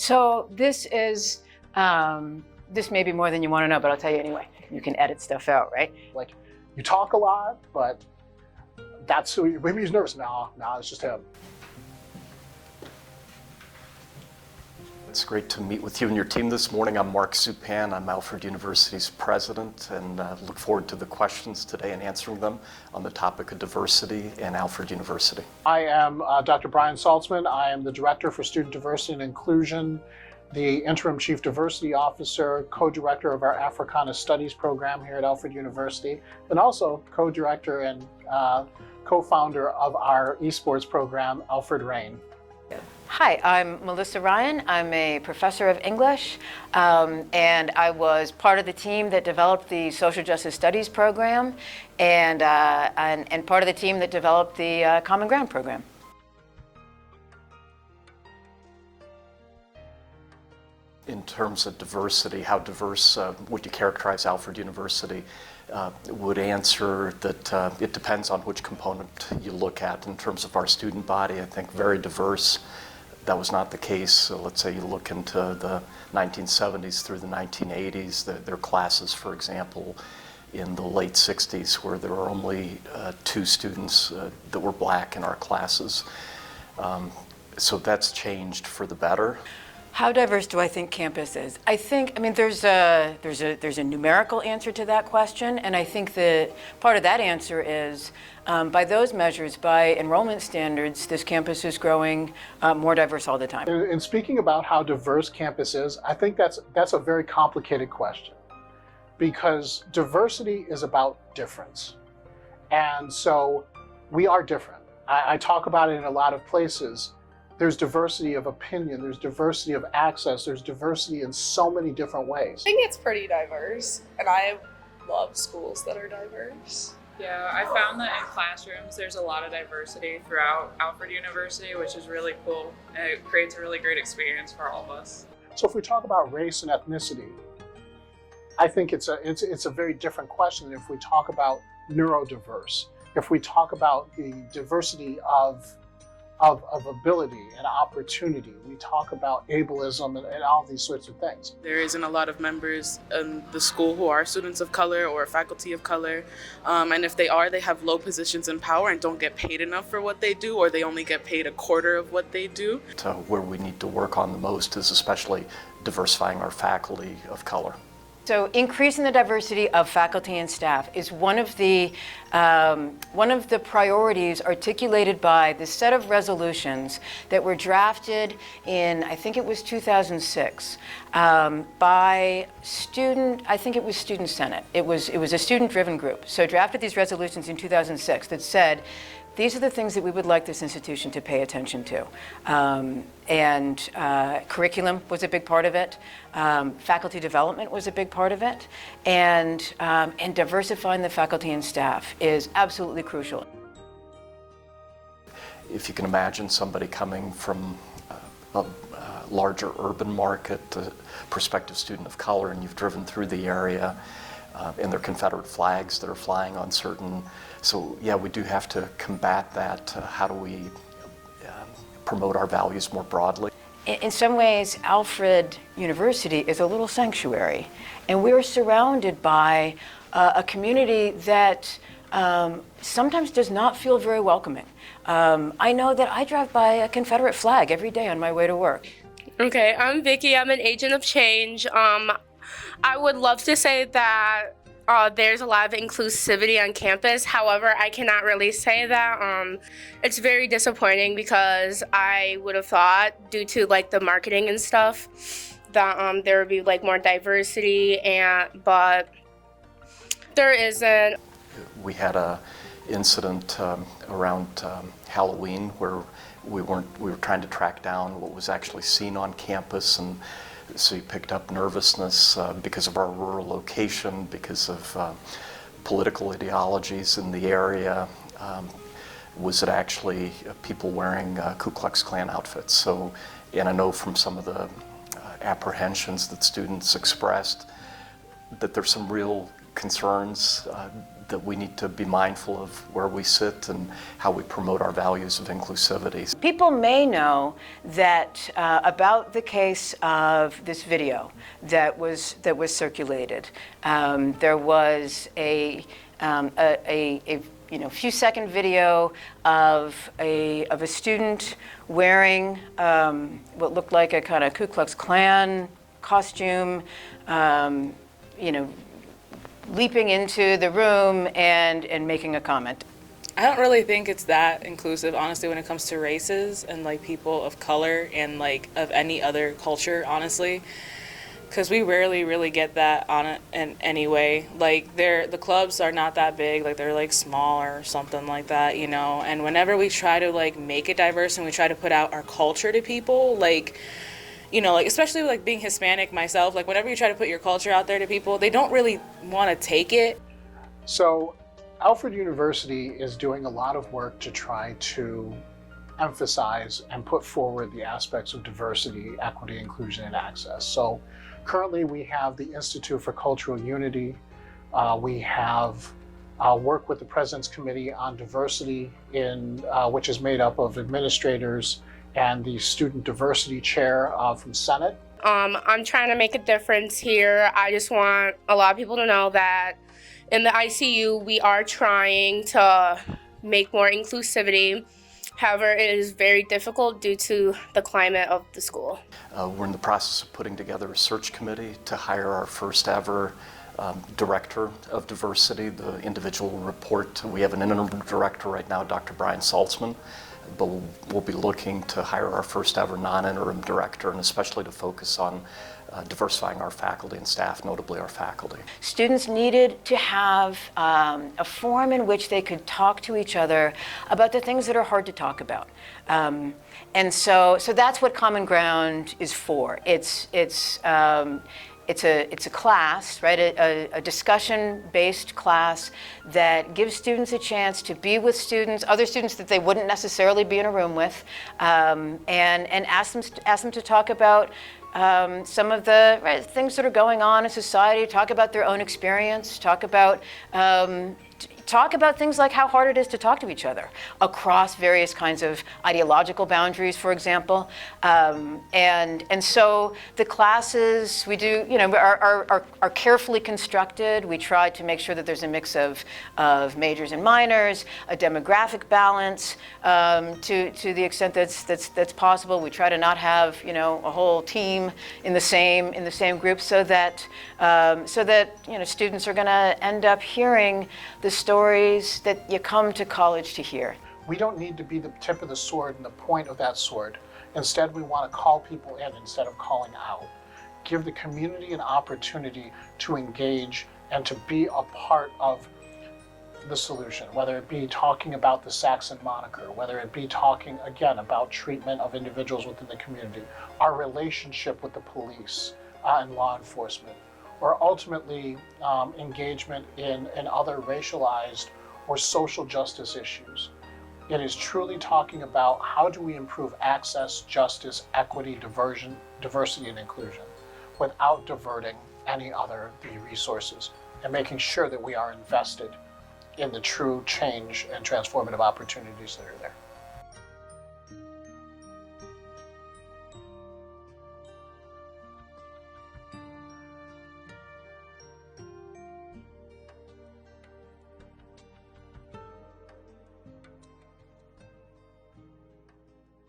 So this may be more than you want to know, but I'll tell you anyway. You can edit stuff out, right? Like, you talk a lot, but that's who, maybe he's nervous. No, it's just him. It's great to meet with you and your team this morning. I'm Mark Zupan. I'm Alfred University's president, and look forward to the questions today and answering them on the topic of diversity and Alfred University. I am Dr. Brian Saltzman. I am the Director for Student Diversity and Inclusion, the Interim Chief Diversity Officer, Co-Director of our Africana Studies program here at Alfred University, and also Co-Director and co-founder of our esports program, Alfred Rain. Hi, I'm Melissa Ryan. I'm a professor of English, and I was part of the team that developed the Social Justice Studies program, and part of the team that developed the Common Ground program. In terms of diversity, how diverse would you characterize Alfred University? Would answer that it depends on which component you look at. In terms of our student body, I think very diverse. That was not the case. So let's say you look into the 1970s through the 1980s, there are classes, for example, in the late 60s where there were only 2 students that were black in our classes. So that's changed for the better. How diverse do I think campus is? I mean, there's a numerical answer to that question, and I think that part of that answer is, by those measures, by enrollment standards, this campus is growing more diverse all the time. In speaking about how diverse campus is, I think that's a very complicated question, because diversity is about difference. And so we are different. I talk about it in a lot of places. There's diversity of opinion, there's diversity of access, there's diversity in so many different ways. I think it's pretty diverse, and I love schools that are diverse. Yeah, I found that in classrooms there's a lot of diversity throughout Alfred University, which is really cool, and it creates a really great experience for all of us. So if we talk about race and ethnicity, I think it's a very different question than if we talk about neurodiverse, if we talk about the diversity of ability and opportunity. We talk about ableism and all these sorts of things. There isn't a lot of members in the school who are students of color or faculty of color. And if they are, they have low positions in power and don't get paid enough for what they do, or they only get paid a quarter of what they do. Where we need to work on the most is especially diversifying our faculty of color. So increasing the diversity of faculty and staff is one of the priorities articulated by the set of resolutions that were drafted in, I think it was 2006, by Student Senate. It was a student-driven group. So drafted these resolutions in 2006 that said, these are the things that we would like this institution to pay attention to. Curriculum was a big part of it. Faculty development was a big part of it. And diversifying the faculty and staff is absolutely crucial. If you can imagine somebody coming from a larger urban market, a prospective student of color, and you've driven through the area, and there are Confederate flags that are flying on certain. So yeah, we do have to combat that. How do we promote our values more broadly? In some ways, Alfred University is a little sanctuary, and we're surrounded by a community that sometimes does not feel very welcoming. I know that I drive by a Confederate flag every day on my way to work. Okay, I'm Vicky. I'm an agent of change. I would love to say that there's a lot of inclusivity on campus. However, I cannot really say that. It's very disappointing because I would have thought, due to like the marketing and stuff, that there would be like more diversity, but there isn't. We had a incident around Halloween where we were trying to track down what was actually seen on campus, and so you picked up nervousness because of our rural location, because of political ideologies in the area. Was it actually people wearing Ku Klux Klan outfits? So, and I know from some of the apprehensions that students expressed that there's some real concerns that we need to be mindful of where we sit and how we promote our values of inclusivity. People may know that about the case of this video that was circulated. There was a few-second video of a student wearing what looked like a kind of Ku Klux Klan costume, leaping into the room and making a comment. I don't really think it's that inclusive, honestly, when it comes to races and like people of color and like of any other culture, honestly, because we rarely really get that on it in any way. Like the clubs are not that big, like they're like small or something like that, and whenever we try to like make it diverse and we try to put out our culture to people, like especially like being Hispanic myself, like whenever you try to put your culture out there to people, they don't really want to take it. So Alfred University is doing a lot of work to try to emphasize and put forward the aspects of diversity, equity, inclusion, and access. So currently we have the Institute for Cultural Unity. We have work with the President's Committee on Diversity, which is made up of administrators and the Student Diversity Chair from Senate. I'm trying to make a difference here. I just want a lot of people to know that in the ICU, we are trying to make more inclusivity. However, it is very difficult due to the climate of the school. We're in the process of putting together a search committee to hire our first ever director of diversity. The individual will report. We have an interim director right now, Dr. Brian Saltzman, but we'll be looking to hire our first ever non-interim director, and especially to focus on diversifying our faculty and staff, notably our faculty. Students needed to have a forum in which they could talk to each other about the things that are hard to talk about. And so that's what Common Ground is for. It's a class, right? A discussion-based class that gives students a chance to be with other students that they wouldn't necessarily be in a room with, and ask them to talk about some of the things that are going on in society, talk about their own experience, talk about things like how hard it is to talk to each other across various kinds of ideological boundaries, for example. And so the classes we do, are carefully constructed. We try to make sure that there's a mix of majors and minors, a demographic balance to the extent that's possible. We try to not have a whole team in the same group, so that students are going to end up hearing the stories that you come to college to hear. We don't need to be the tip of the sword and the point of that sword. Instead, we want to call people in instead of calling out. Give the community an opportunity to engage and to be a part of the solution, whether it be talking about the Saxon moniker, whether it be talking, again, about treatment of individuals within the community, our relationship with the police and law enforcement, or ultimately engagement in other racialized or social justice issues. It is truly talking about how do we improve access, justice, equity, diversity, and inclusion without diverting any other of the resources, and making sure that we are invested in the true change and transformative opportunities that are there.